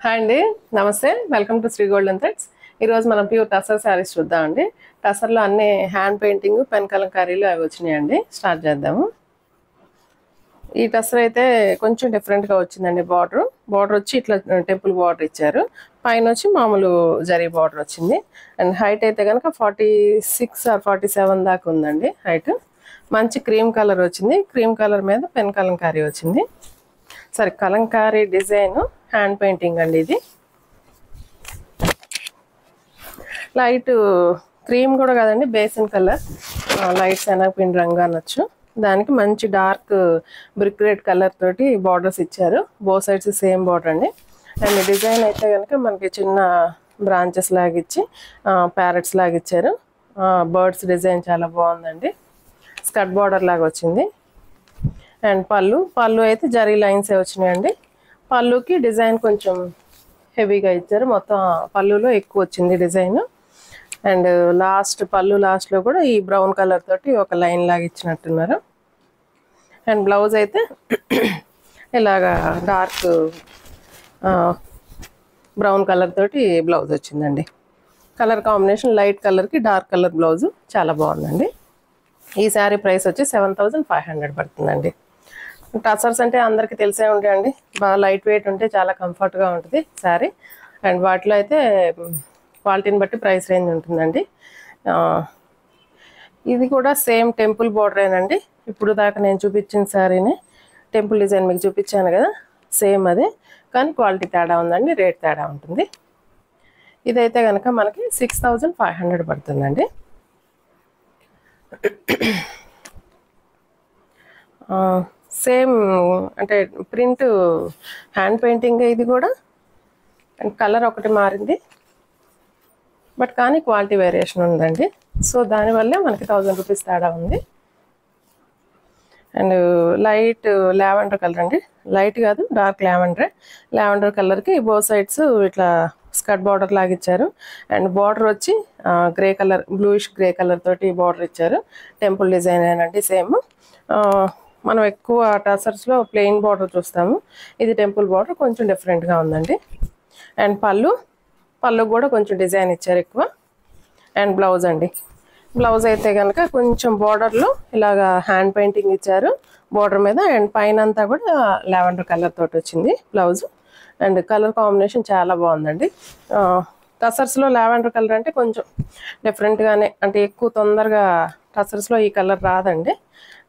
Hi అండి, నమస్తే. Welcome to Sri Golden Threads. ఈరోజు మనం ప్యూర్ టసర్ శారీస్ చూద్దామండి. టసర్లో అన్ని హ్యాండ్ పెయింటింగ్, పెన్ కలంకారీలు అవి వచ్చినాయండి. స్టార్ట్ చేద్దాము. ఈ టసర్ అయితే కొంచెం డిఫరెంట్గా వచ్చిందండి. బార్డర్ వచ్చి ఇట్లా టెంపుల్ బార్డర్ ఇచ్చారు. పైన వచ్చి మామూలు జరీ బార్డర్ వచ్చింది. అండ్ హైట్ అయితే కనుక 46 ఆర్ 47 దాకా ఉందండి హైట్. మంచి క్రీమ్ కలర్ వచ్చింది. క్రీమ్ కలర్ మీద పెన్ కలంకారీ వచ్చింది. సరే, కలంకారీ డిజైన్ హ్యాండ్ పెయింటింగ్ అండి. ఇది లైట్ క్రీమ్ కూడా కాదండి, బేసిన్ కలర్, లైట్ శనగపిండి రంగు అనొచ్చు. దానికి మంచి డార్క్ బ్రిక్ రెడ్ కలర్ తోటి బార్డర్స్ ఇచ్చారు. బో సైడ్స్ సేమ్ బార్డర్ అండి. అండ్ డిజైన్ అయితే కనుక మనకి చిన్న బ్రాంచెస్ లాగా ఇచ్చి ప్యారెట్స్ లాగా ఇచ్చారు. బర్డ్స్ డిజైన్ చాలా బాగుందండి. స్కర్ట్ బార్డర్ లాగా వచ్చింది. అండ్ పళ్ళు అయితే జరీ లైన్స్ వచ్చినాయండి. పళ్ళుకి డిజైన్ కొంచెం హెవీగా ఇచ్చారు. మొత్తం పళ్ళులో ఎక్కువ వచ్చింది డిజైన్. అండ్ పళ్ళు లాస్ట్లో కూడా ఈ బ్రౌన్ కలర్ తోటి ఒక లైన్ లాగా ఇచ్చినట్టున్నారు. అండ్ బ్లౌజ్ అయితే ఇలాగా డార్క్ బ్రౌన్ కలర్ తోటి బ్లౌజ్ వచ్చిందండి. కలర్ కాంబినేషన్ లైట్ కలర్కి డార్క్ కలర్ బ్లౌజ్ చాలా బాగుందండి. ఈ శారీ ప్రైస్ వచ్చి 7500 పడుతుందండి. టసర్స్ అంటే అందరికీ తెలిసే ఉంటాయండి. బాగా లైట్ వెయిట్ ఉంటే చాలా కంఫర్ట్గా ఉంటుంది శారీ. అండ్ వాటిలో అయితే క్వాలిటీని బట్టి ప్రైస్ రేంజ్ ఉంటుందండి. ఇది కూడా సేమ్ టెంపుల్ బార్డరేనండి. ఇప్పుడు దాకా నేను చూపించిన శారీని టెంపుల్ డిజైన్ మీకు చూపించాను కదా, సేమ్ అదే, కానీ క్వాలిటీ తేడా ఉందండి, రేట్ తేడా ఉంటుంది. ఇదైతే కనుక మనకి 6500 పడుతుందండి. సేమ్ అంటే ప్రింట్ హ్యాండ్ పెయింటింగ్ ఇది కూడా. అండ్ కలర్ ఒకటి మారింది, బట్ కానీ క్వాలిటీ వేరియేషన్ ఉందండి. సో దానివల్లే మనకి 1000 రూపీస్ తేడా ఉంది. అండ్ లైట్ లావెండర్ కలర్ అండి. లైట్ కాదు, డార్క్ లావెండర్ కలర్కి బో సైడ్స్ ఇట్లా స్కర్ట్ బార్డర్ లాగా ఇచ్చారు. అండ్ బార్డర్ వచ్చి grey colour, bluish grey colour తోటి బార్డర్ ఇచ్చారు. టెంపుల్ డిజైన్ ఏనండి సేమ్. మనం ఎక్కువ టసర్స్లో ప్లెయిన్ బార్డర్ చూస్తాము. ఇది టెంపుల్ బార్డర్ కొంచెం డిఫరెంట్గా ఉందండి. అండ్ పళ్ళు కూడా కొంచెం డిజైన్ ఇచ్చారు ఎక్కువ. అండ్ బ్లౌజ్ అండి. బ్లౌజ్ అయితే కనుక కొంచెం బార్డర్లో ఇలాగా హ్యాండ్ పెయింటింగ్ ఇచ్చారు బార్డర్ మీద. అండ్ పైన అంతా కూడా లావెండర్ కలర్ తోటి వచ్చింది బ్లౌజ్. అండ్ కలర్ కాంబినేషన్ చాలా బాగుందండి. టసర్స్లో లావెండర్ కలర్ అంటే కొంచెం డిఫరెంట్గానే, అంటే ఎక్కువ తొందరగా టసర్స్లో ఈ కలర్ రాదండి.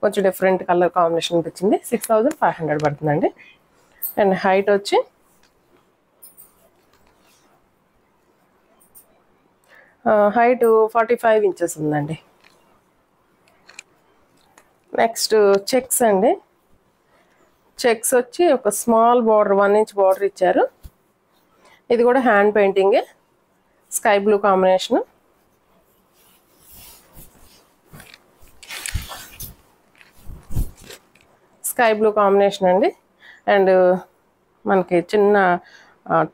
కొంచెం డిఫరెంట్ కలర్ కాంబినేషన్ అనిపించింది. 6500 పడుతుందండి. అండ్ హైట్ వచ్చి హైట్ 45 ఇంచెస్ ఉందండి. నెక్స్ట్ చెక్స్ అండి. చెక్స్ వచ్చి ఒక స్మాల్ బార్డర్, 1 ఇంచ్ బార్డర్ ఇచ్చారు. ఇది కూడా హ్యాండ్ పెయింటింగే, sky blue combination. Sky blue combination అండి. అండ్ మనకి చిన్న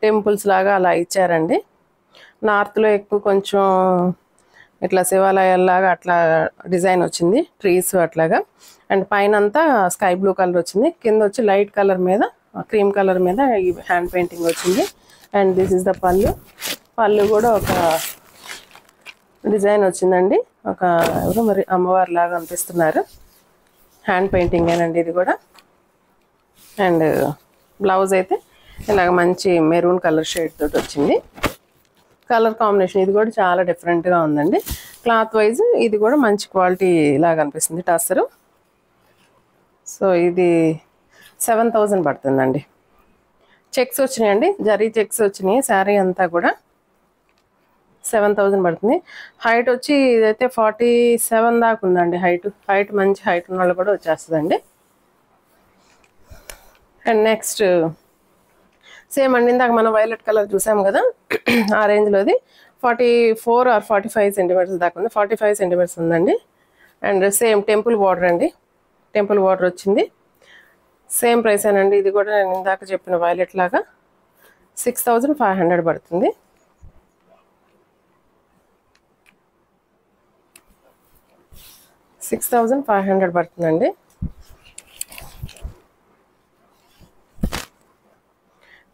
టెంపుల్స్ లాగా అలా ఇచ్చారండి. నార్త్లో ఎక్కువ కొంచెం ఇట్లా శివాలయాల్లాగా అట్లా డిజైన్ వచ్చింది, ట్రీస్ అట్లాగా. అండ్ పైన అంతా స్కై బ్లూ కలర్ వచ్చింది. కింద వచ్చి లైట్ కలర్ మీద, క్రీమ్ కలర్ మీద ఈ హ్యాండ్ పెయింటింగ్ వచ్చింది. అండ్ దిస్ ఇస్ ద పళ్ళు కూడా ఒక డిజైన్ వచ్చిందండి. ఒక ఎవరో మరి అమ్మవారి లాగా అనిపిస్తున్నారు. హ్యాండ్ పెయింటింగ్ ఏనండి ఇది కూడా. అండ్ బ్లౌజ్ అయితే ఇలాగ మంచి మెరూన్ కలర్ షేడ్ తోటి వచ్చింది. కలర్ కాంబినేషన్ ఇది కూడా చాలా డిఫరెంట్గా ఉందండి. క్లాత్ వైజ్ ఇది కూడా మంచి క్వాలిటీ లాగా అనిపిస్తుంది టస్సరు. సో ఇది 7000 పడుతుందండి. చెక్స్ వచ్చినాయండి, జరీ చెక్స్ వచ్చినాయి. శారీ అంతా కూడా 7000 పడుతుంది. హైట్ వచ్చి ఇదైతే 47 దాకా ఉందండి. హైట్ మంచి హైట్ ఉన్న వాళ్ళు కూడా వచ్చేస్తుందండి. అండ్ నెక్స్ట్ సేమ్ అండి, ఇందాక మనం వైలెట్ కలర్ చూసాం కదా, ఆ రేంజ్లోది 44 ఆర్ 45 సెంటీమీటర్స్ దాకా ఉంది. 45 సెంటీమీటర్స్ ఉందండి. అండ్ సేమ్ టెంపుల్ బార్డర్ అండి. టెంపుల్ బార్డర్ వచ్చింది. సేమ్ ప్రైస్ ఏనండి. ఇది కూడా నేను ఇందాక చెప్పిన వైలెట్ లాగా 6500 పడుతుంది. $6500 పడుతుందండి.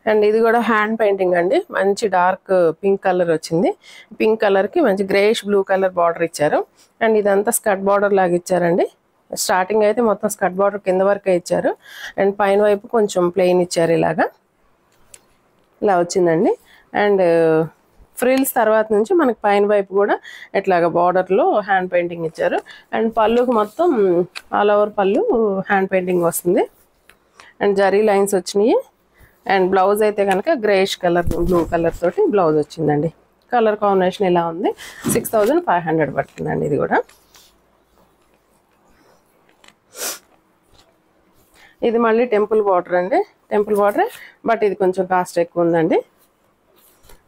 అండ్ ఇది కూడా హ్యాండ్ పెయింటింగ్ అండి. మంచి డార్క్ పింక్ కలర్ వచ్చింది. పింక్ కలర్కి మంచి గ్రేష్ బ్లూ కలర్ బార్డర్ ఇచ్చారు. అండ్ ఇదంతా స్కర్ట్ బార్డర్ లాగా ఇచ్చారండి. స్టార్టింగ్ అయితే మొత్తం స్కర్ట్ బార్డర్ కింద వరకే ఇచ్చారు. అండ్ పైన వైపు కొంచెం ప్లెయిన్ ఇచ్చారు. ఇలా వచ్చిందండి. అండ్ ఫ్రిల్స్ తర్వాత నుంచి మనకి పైన వైపు కూడా ఇట్లాగా బార్డర్లో హ్యాండ్ పెయింటింగ్ ఇచ్చారు. అండ్ పళ్ళుకి మొత్తం ఆల్ ఓవర్ పళ్ళు హ్యాండ్ పెయింటింగ్ వస్తుంది. అండ్ జరీ లైన్స్ వచ్చినాయి. అండ్ బ్లౌజ్ అయితే కనుక గ్రేష్ కలర్ బ్లూ కలర్ తోటి బ్లౌజ్ వచ్చిందండి. కలర్ కాంబినేషన్ ఇలా ఉంది. 6500 పడుతుందండి. ఇది కూడా ఇది మళ్ళీ టెంపుల్ బార్డర్ అండి. టెంపుల్ బార్డర్ బట్ ఇది కొంచెం కాస్ట్ ఎక్కువ ఉందండి.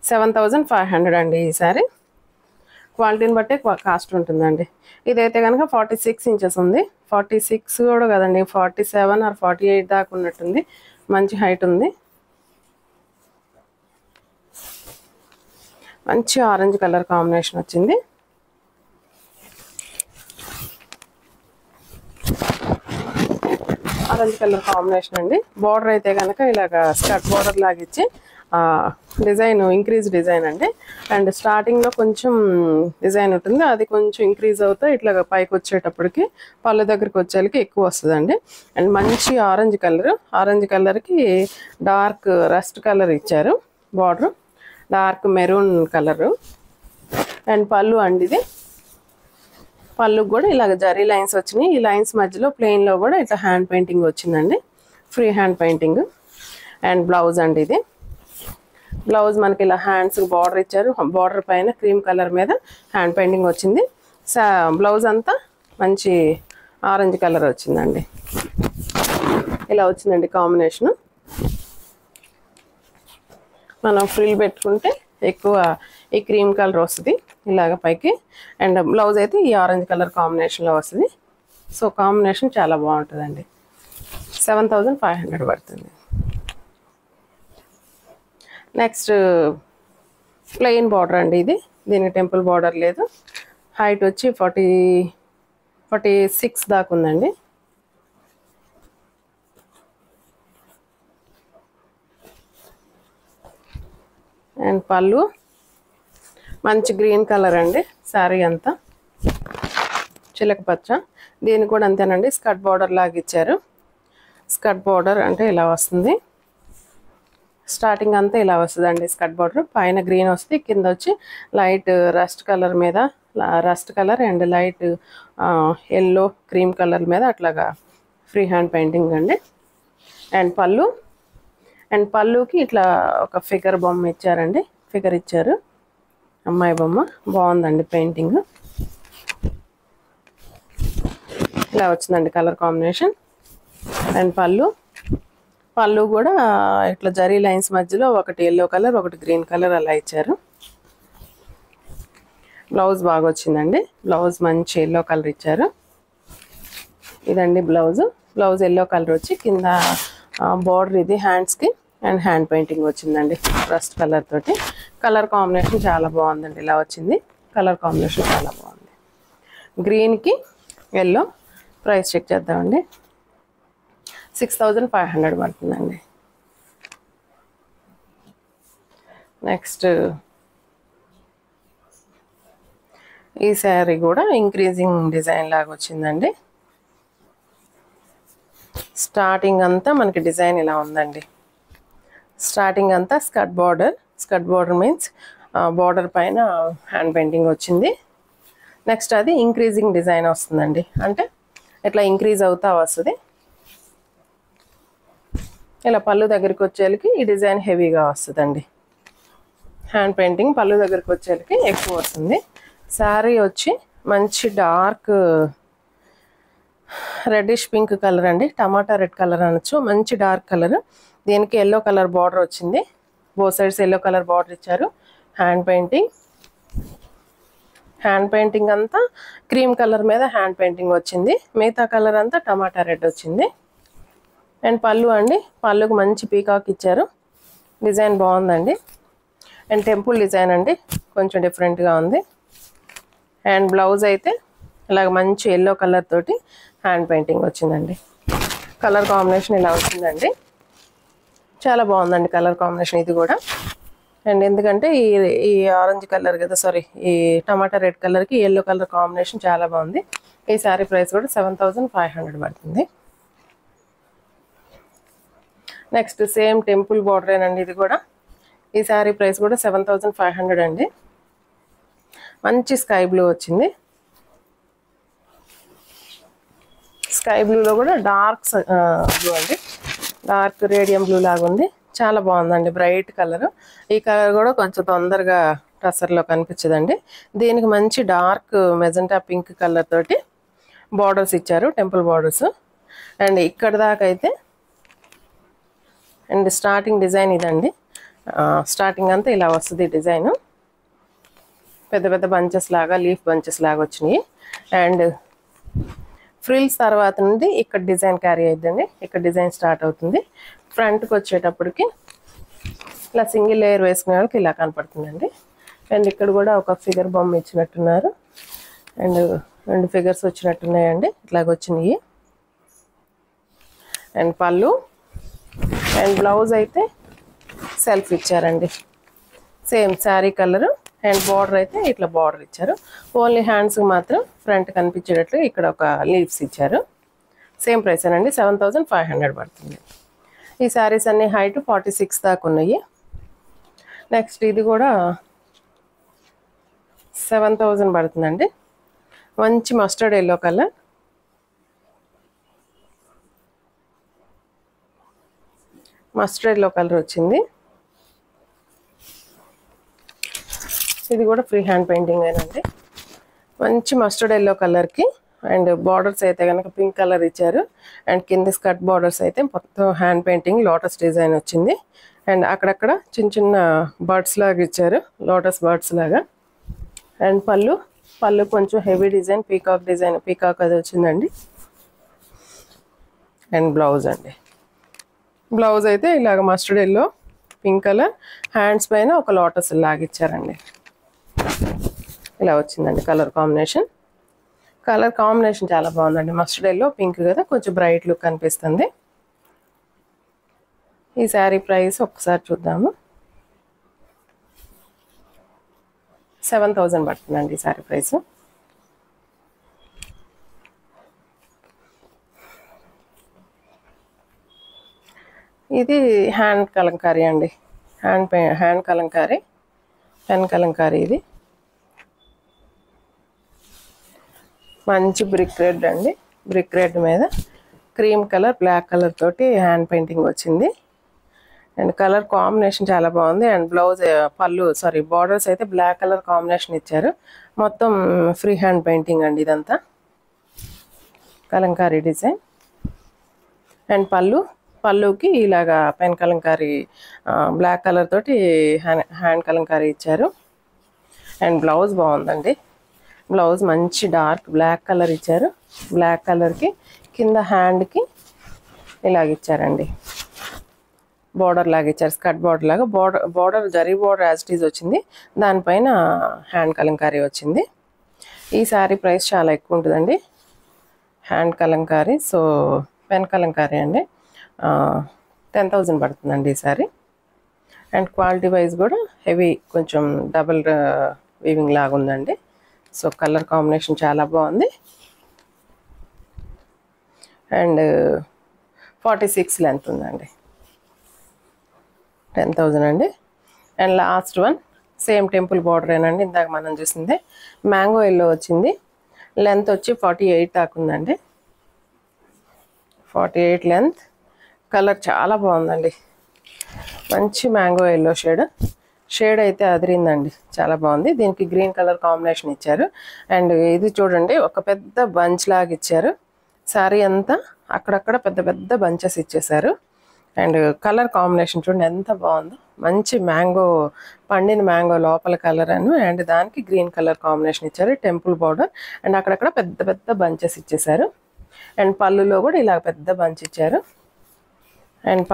7500 అండి. ఈసారి క్వాలిటీని బట్టే కాస్ట్ ఉంటుందండి. ఇదైతే కనుక 46 ఇంచెస్ ఉంది. 46 కూడా కదండి, 47 ఆర్ 48 దాకా ఉన్నట్టుంది. మంచి హైట్ ఉంది. మంచి ఆరెంజ్ కలర్ కాంబినేషన్ వచ్చింది. ఆరెంజ్ కలర్ కాంబినేషన్ అండి. బార్డర్ అయితే కనుక ఇలాగ స్కర్ట్ బార్డర్ లాగా ఇచ్చి డిజైన్ ఇంక్రీజ్ డిజైన్ అండి. అండ్ స్టార్టింగ్లో కొంచెం డిజైన్ ఉంటుంది, అది కొంచెం ఇంక్రీజ్ అవుతా ఇట్లా పైకి వచ్చేటప్పటికి పళ్ళ దగ్గరికి వచ్చేకి ఎక్కువ వస్తుందండి. అండ్ మంచి ఆరెంజ్ కలర్, ఆరెంజ్ కలర్కి డార్క్ రస్ట్ కలర్ ఇచ్చారు. Border dark maroon colour. And పళ్ళు అండి. ఇది పళ్ళుకి కూడా ఇలాగ జరీ లైన్స్ వచ్చినాయి. ఈ లైన్స్ మధ్యలో ప్లెయిన్లో కూడా ఇట్లా హ్యాండ్ పెయింటింగ్ వచ్చిందండి. Free hand painting. And blouse అండి. ఇది బ్లౌజ్ మనకి ఇలా హ్యాండ్స్ బార్డర్ ఇచ్చారు. బార్డర్ పైన క్రీమ్ కలర్ మీద హ్యాండ్ పెయింటింగ్ వచ్చింది. బ్లౌజ్ అంతా మంచి ఆరెంజ్ కలర్ వచ్చిందండి. ఇలా వచ్చిందండి కాంబినేషను. మనం ఫ్రిల్ పెట్టుకుంటే ఎక్కువ ఈ క్రీమ్ కలర్ వస్తుంది ఇలాగ పైకి. అండ్ బ్లౌజ్ అయితే ఈ ఆరెంజ్ కలర్ కాంబినేషన్లో వస్తుంది. సో కాంబినేషన్ చాలా బాగుంటుందండి. 7500 పడుతుంది. నెక్స్ట్ ప్లెయిన్ బార్డర్ అండి. ఇది దీనికి టెంపుల్ బార్డర్ లేదు. హైట్ వచ్చి 46 దాకా ఉందండి. అండ్ పళ్ళు మంచి గ్రీన్ కలర్ అండి. శారీ అంతా చిలక పచ్చ. దీనికి కూడా అంతేనండి, స్కర్ట్ బార్డర్ లాగా ఇచ్చారు. స్కర్ట్ బార్డర్ అంటే ఇలా వస్తుంది. స్టార్టింగ్ అంతా ఇలా వస్తుందండి స్కర్ట్ బార్డర్. పైన గ్రీన్ వస్తుంది, కింద వచ్చి లైట్ రస్ట్ కలర్ మీద rust colour and light yellow cream colour మీద అట్లాగా ఫ్రీ హ్యాండ్ పెయింటింగ్ అండి. అండ్ పళ్ళు, అండ్ పళ్ళుకి ఇట్లా ఒక ఫిగర్ బొమ్మ ఇచ్చారండి. ఫిగర్ ఇచ్చారు, అమ్మాయి బొమ్మ. బాగుందండి పెయింటింగ్. ఇలా వచ్చిందండి కలర్ కాంబినేషన్. అండ్ పళ్ళు కూడా ఇట్లా జరీ లైన్స్ మధ్యలో ఒకటి ఎల్లో కలర్ ఒకటి గ్రీన్ కలర్ అలా ఇచ్చారు. బ్లౌజ్ బాగా వచ్చిందండి. బ్లౌజ్ మంచి ఎల్లో కలర్ ఇచ్చారు. ఇదండి బ్లౌజ్. బ్లౌజ్ ఎల్లో కలర్ వచ్చి కింద బార్డర్ ఇది హ్యాండ్స్కి అండ్ హ్యాండ్ పెయింటింగ్ వచ్చిందండి రస్ట్ కలర్ తోటి. కలర్ కాంబినేషన్ చాలా బాగుందండి. ఇలా వచ్చింది కలర్ కాంబినేషన్, చాలా బాగుంది. గ్రీన్కి ఎల్లో. ప్రైస్ చెక్ చేద్దామండి. 6500 పడుతుందండి. నెక్స్ట్ ఈ శారీ కూడా ఇంక్రీజింగ్ డిజైన్ లాగా వచ్చిందండి. స్టార్టింగ్ అంతా మనకి డిజైన్ ఇలా ఉందండి. స్టార్టింగ్ అంతా స్కర్ట్ బార్డర్ మీన్స్ బార్డర్ పైన హ్యాండ్ పెయింటింగ్ వచ్చింది. నెక్స్ట్ అది ఇంక్రీజింగ్ డిజైన్ వస్తుందండి. అంటే ఇట్లా ఇంక్రీజ్ అవుతా వస్తుంది. ఇలా పళ్ళు దగ్గరికి వచ్చేకి ఈ డిజైన్ హెవీగా వస్తుందండి. హ్యాండ్ పెయింటింగ్ పళ్ళు దగ్గరికి వచ్చేకి ఎక్కువ వస్తుంది. శారీ వచ్చి మంచి డార్క్ రెడ్డిష్ పింక్ కలర్ అండి. టమాటా రెడ్ కలర్ అనొచ్చు. మంచి డార్క్ కలర్. దీనికి ఎల్లో కలర్ బార్డర్ వచ్చింది. Both sides yellow colour border ఇచ్చారు. హ్యాండ్ పెయింటింగ్ అంతా క్రీమ్ కలర్ మీద హ్యాండ్ పెయింటింగ్ వచ్చింది. మిగతా కలర్ అంతా టమాటా రెడ్ వచ్చింది. అండ్ పళ్ళు అండి. పళ్ళుకి మంచి పీకాక్ ఇచ్చారు. డిజైన్ బాగుందండి. అండ్ టెంపుల్ డిజైన్ అండి, కొంచెం డిఫరెంట్గా ఉంది. అండ్ బ్లౌజ్ అయితే ఇలాగ మంచి ఎల్లో కలర్ తోటి హ్యాండ్ పెయింటింగ్ వచ్చిందండి. కలర్ కాంబినేషన్ ఇలా వచ్చిందండి. చాలా బాగుందండి కలర్ కాంబినేషన్ ఇది కూడా. అండ్ ఎందుకంటే ఈ ఆరెంజ్ కలర్ కదా, సారీ ఈ టమాటా రెడ్ కలర్కి ఎల్లో కలర్ కాంబినేషన్ చాలా బాగుంది. ఈ శారీ ప్రైస్ కూడా 7500 పడుతుంది. నెక్స్ట్ సేమ్ టెంపుల్ బార్డరేనండి ఇది కూడా. ఈ శారీ ప్రైస్ కూడా 7500 అండి. మంచి స్కై బ్లూ వచ్చింది. స్కై బ్లూలో కూడా డార్క్ బ్లూ అండి, డార్క్ రేడియం బ్లూ లాగా ఉంది. చాలా బాగుందండి, బ్రైట్ కలర్. ఈ కలర్ కూడా కొంచెం తొందరగా టసర్లో కనిపించదండి. దీనికి మంచి డార్క్ మెజెంటా పింక్ కలర్ తోటి బార్డర్స్ ఇచ్చారు, టెంపుల్ బార్డర్స్. అండ్ ఇక్కడ దాకా అయితే అండ్ స్టార్టింగ్ డిజైన్ ఇదండి. స్టార్టింగ్ అంతా ఇలా వస్తుంది డిజైన్. పెద్ద పెద్ద బంచెస్ లాగా, లీఫ్ బంచెస్ లాగా వచ్చినాయి. అండ్ ఫ్రిల్స్ తర్వాత నుండి ఇక్కడ డిజైన్ క్యారీ అయిద్దండి. ఇక్కడ డిజైన్ స్టార్ట్ అవుతుంది. ఫ్రంట్కి వచ్చేటప్పటికి ఇలా సింగిల్ లేయర్ వేసుకునే వాళ్ళకి ఇలా కనపడుతుందండి. అండ్ ఇక్కడ కూడా ఒక ఫిగర్ బొమ్మ ఇచ్చినట్టున్నారు. అండ్ 2 ఫిగర్స్ వచ్చినట్టున్నాయండి, ఇట్లాగొచ్చినాయి. అండ్ పళ్ళు అండ్ బ్లౌజ్ అయితే సెల్ఫ్ ఇచ్చారండి, same sari colour. And border అయితే ఇట్లా బార్డర్ ఇచ్చారు. ఓన్లీ హ్యాండ్స్కి మాత్రం ఫ్రంట్ కనిపించేటట్లు ఇక్కడ ఒక లీవ్స్ ఇచ్చారు. సేమ్ ప్రైస్ అండి, 7500 పడుతుంది. ఈ శారీస్ అన్ని హైట్ 46 దాకా ఉన్నాయి. నెక్స్ట్ ఇది కూడా 7000 పడుతుందండి. మంచి mustard yellow colour. Mustard yellow colour వచ్చింది. ఇది కూడా ఫ్రీ హ్యాండ్ పెయింటింగ్ ఏనండి. మంచి మస్టర్డ్ ఎల్లో కలర్కి అండ్ బార్డర్స్ అయితే కనుక పింక్ కలర్ ఇచ్చారు. అండ్ కింద స్కర్ట్ బార్డర్స్ అయితే మొత్తం హ్యాండ్ పెయింటింగ్ లోటస్ డిజైన్ వచ్చింది. అండ్ అక్కడక్కడ చిన్న చిన్న బర్డ్స్ లాగా ఇచ్చారు, లోటస్ బర్డ్స్ లాగా. అండ్ పళ్ళు కొంచెం హెవీ డిజైన్, పీకాక్ అది వచ్చిందండి. అండ్ బ్లౌజ్ అండి, బ్లౌజ్ అయితే ఇలాగ mustard yellow pink colour, hands పైన ఒక లోటస్ లాగా ఇచ్చారండి. ఇలా వచ్చిందండి కలర్ కాంబినేషన్. కలర్ కాంబినేషన్ చాలా బాగుందండి. మస్టర్డ్ ఎల్లో పింక్ కదా, కొంచెం బ్రైట్ లుక్ అనిపిస్తుంది. ఈ శారీ ప్రైస్ ఒకసారి చూద్దాము. 7000 పడుతుందండి ఈ శారీ ప్రైస్. ఇది హ్యాండ్ కలంకారీ అండి, హ్యాండ్ కలంకారీ, పెన్ కలంకారీ. ఇది మంచి బ్రిక్ రెడ్ అండి. బ్రిక్ రెడ్ మీద క్రీమ్ కలర్, బ్లాక్ కలర్ తోటి హ్యాండ్ పెయింటింగ్ వచ్చింది. అండ్ కలర్ కాంబినేషన్ చాలా బాగుంది. అండ్ బ్లౌజ్ బార్డర్స్ అయితే బ్లాక్ కలర్ కాంబినేషన్ ఇచ్చారు. మొత్తం ఫ్రీ హ్యాండ్ పెయింటింగ్ అండి ఇదంతా, కలంకారీ డిజైన్. అండ్ పళ్ళుకి ఇలాగా పెన్ కలంకారీ బ్లాక్ కలర్ తోటి హ్యాండ్ కలంకారీ ఇచ్చారు. అండ్ బ్లౌజ్ బాగుందండి. బ్లౌజ్ మంచి డార్క్ బ్లాక్ కలర్ ఇచ్చారు. బ్లాక్ కలర్కి కింద హ్యాండ్కి ఇలాగ ఇచ్చారండి, బార్డర్ లాగా ఇచ్చారు, స్కర్ట్ బార్డర్ లాగా. Border zari border as it is వచ్చింది, దానిపైన హ్యాండ్ కలంకారీ వచ్చింది. ఈ శారీ ప్రైస్ చాలా ఎక్కువ ఉంటుందండి. Hand Kalamkari, so pen Kalamkari అండి. 10,000 పడుతుందండి ఈ శారీ. అండ్ క్వాలిటీ వైజ్ కూడా హెవీ, కొంచెం డబుల్ వీవింగ్ లాగా ఉందండి. సో కలర్ కాంబినేషన్ చాలా బాగుంది. అండ్ 46 లెంత్ ఉందండి. 10,000 అండి. And last one same temple బార్డరేనండి, ఇందాక మనం చూసిందే. మ్యాంగో ఎల్లో వచ్చింది. లెంత్ వచ్చి 48 దాకా ఉందండి. 48 లెంత్. కలర్ చాలా బాగుందండి, మంచి మ్యాంగో ఎల్లో షేడ్ అయితే అదిరిందండి, చాలా బాగుంది. దీనికి గ్రీన్ కలర్ కాంబినేషన్ ఇచ్చారు. అండ్ ఇది చూడండి, ఒక పెద్ద బంచ్ లాగా ఇచ్చారు. శారీ అంతా అక్కడక్కడ పెద్ద పెద్ద బంచెస్ ఇచ్చేసారు. అండ్ కలర్ కాంబినేషన్ చూడండి ఎంత బాగుందో, మంచి పండిన మ్యాంగో లోపల కలర్ అండ్ దానికి గ్రీన్ కలర్ కాంబినేషన్ ఇచ్చారు. టెంపుల్ బార్డర్ అండ్ అక్కడక్కడ పెద్ద పెద్ద బంచెస్ ఇచ్చేసారు. అండ్ పళ్ళులో కూడా ఇలా పెద్ద బంచ్ ఇచ్చారు. అండ్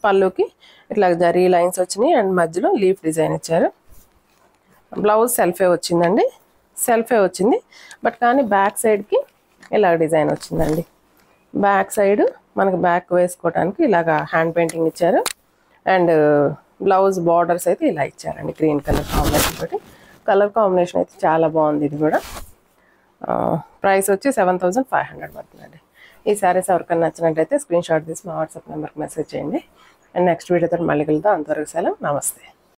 పళ్ళుకి ఇట్లా జరీ లైన్స్ వచ్చినాయి. అండ్ మధ్యలో లీఫ్ డిజైన్ ఇచ్చారు. బ్లౌజ్ సెల్ఫే వచ్చింది, బట్ కానీ బ్యాక్ సైడ్కి ఇలా డిజైన్ వచ్చిందండి. బ్యాక్ సైడ్ మనకు బ్యాక్ వేసుకోవడానికి ఇలాగా హ్యాండ్ పెయింటింగ్ ఇచ్చారు. అండ్ బ్లౌజ్ బార్డర్స్ అయితే ఇలా ఇచ్చారండి గ్రీన్ కలర్ కాంబినేషన్ తోటి. కలర్ కాంబినేషన్ అయితే చాలా బాగుంది. ఇది కూడా ప్రైస్ వచ్చి 7500 పడుతుందండి. ఈ శారీస్ ఎవరికైనా నచ్చినట్టయితే స్క్రీన్ షాట్ తీసి మా వాట్సాప్ నెంబర్కి మెసేజ్ చేయండి. అండ్ నెక్స్ట్ వీడియోతో మళ్ళీ కలుద్దాం. అంతవరకు సెలవు, నమస్తే.